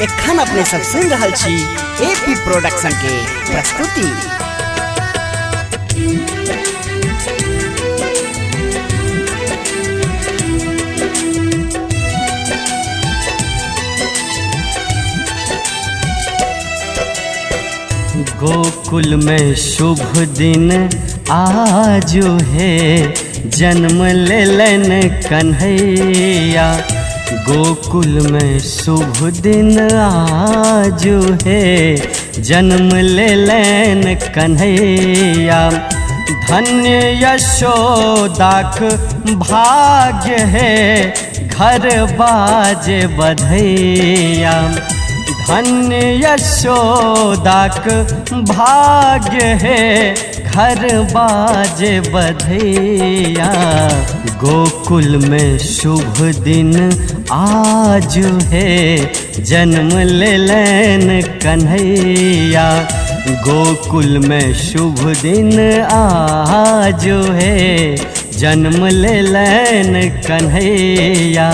एखन अपने सब सुन रहल छी एपी प्रोडक्शन के प्रस्तुति। गोकुल में शुभ दिन आजो है, जन्म लेलन कन्हैया। गोकुल में शुभ दिन आजो है, जन्म लेलन कन्हैया। धन्य यशोदाक भाग्य है, घर बाजे बधैया। धन्य यशोदाक भाग्य है, घर बाजे बधैया। गोकुल में शुभ दिन आज है, जन्म लेलन कन्हैया। गोकुल में शुभ दिन आज है, जन्म लेलन कन्हैया।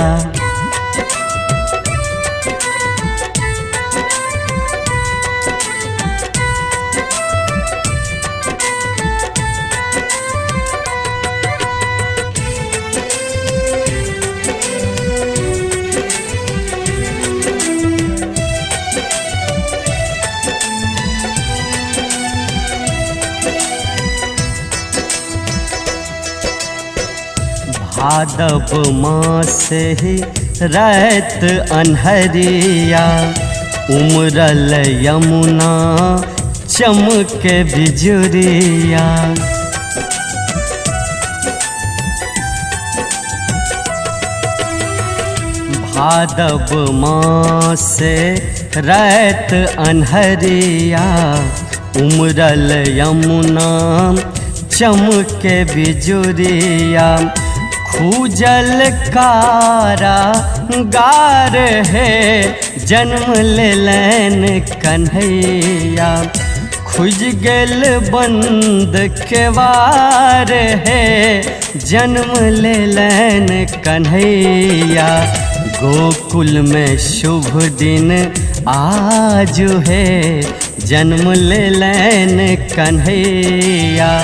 भादव मास ही रात अन्हरिया, उमरल यमुना चमके बिजुरिया। भादव मास रात अन्हरिया, उमरल यमुना चमके बिजुरिया। खूजल कारा गार है, जन्म लेलन कन्हैया। खुज गेल बंद केवार है, जन्म लेलन कन्हैया। गोकुल में शुभ दिन आज है, जन्म लेलन कन्हैया।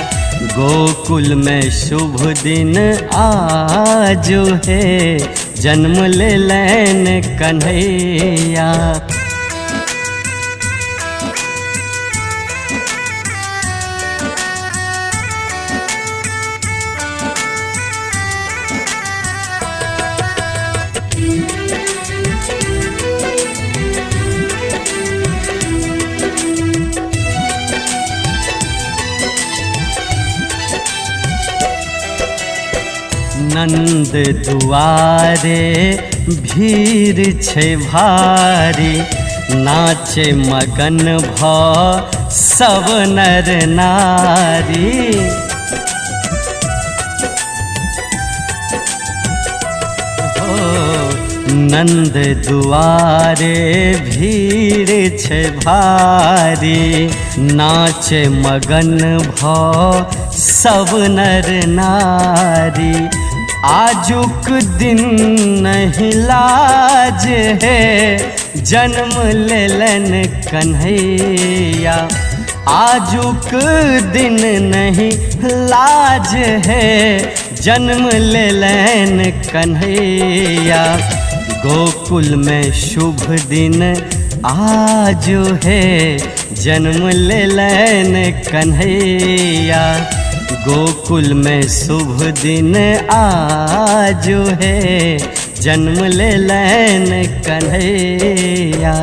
गोकुल में शुभ दिन आज है, जन्म लेलन कन्हैया। नंद दुआरे भीड़ छे भारी, नाचे मगन भ सब नर नारी। नंद दुआरे भीड़ छे भारी, नाचे मगन भ सब नर नारी। आजुक दिन नहीं लाज है, जन्म लेलन कन्हैया। आजुक दिन नहीं लाज है, जन्म लेलन कन्हैया। गोकुल में शुभ दिन आज है, जन्म लेलन कन्हैया। गोकुल में शुभ दिन आज है, जन्म लेलन कन्हैया।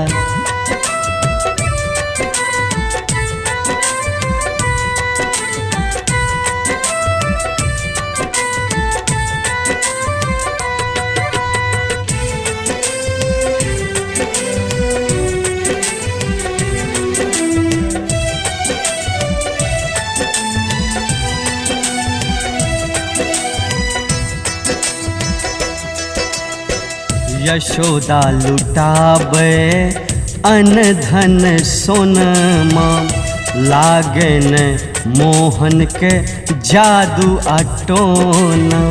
यशोदा लुटाबे अन धन सोनमा, लागन मोहन के जादू अटोना।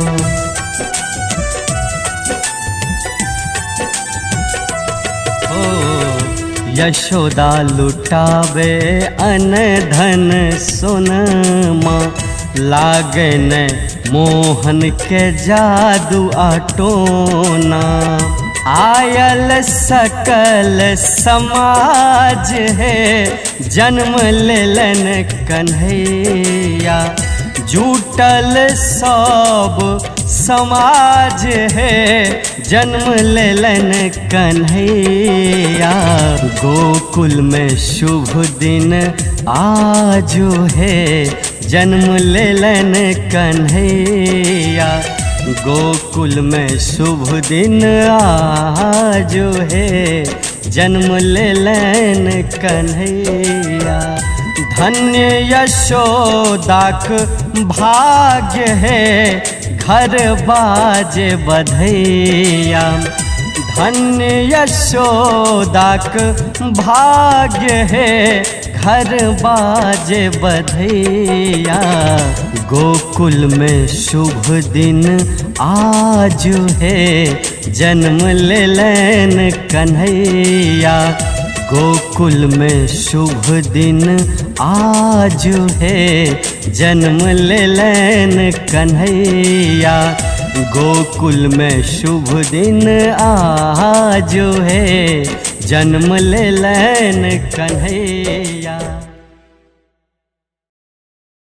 यशोदा लुटावे अन धन सोनमा, लागे न मोहन के जादू आटोना। आयल सकल समाज है, जन्म लेलन कन्हैया। जुटल सब समाज है, जन्म लेलन कन्हैया। गोकुल में शुभ दिन आजो है, जन्म लेलन कन्हैया। गोकुल में शुभ दिन आजो है, जन्म लेलन कन्हैया। धन्य यशोदाक भाग्य है, घर बाजे बधैया। धन्य यशोदाक भाग्य है, घर बाजे बधैया। गोकुल में शुभ दिन आज है, जन्म लेलन कन्हैया। गोकुल में शुभ दिन आज है, जन्म लेलन कन्हैया। गोकुल में शुभ दिन आज है, जन्म लेलन कन्हैया।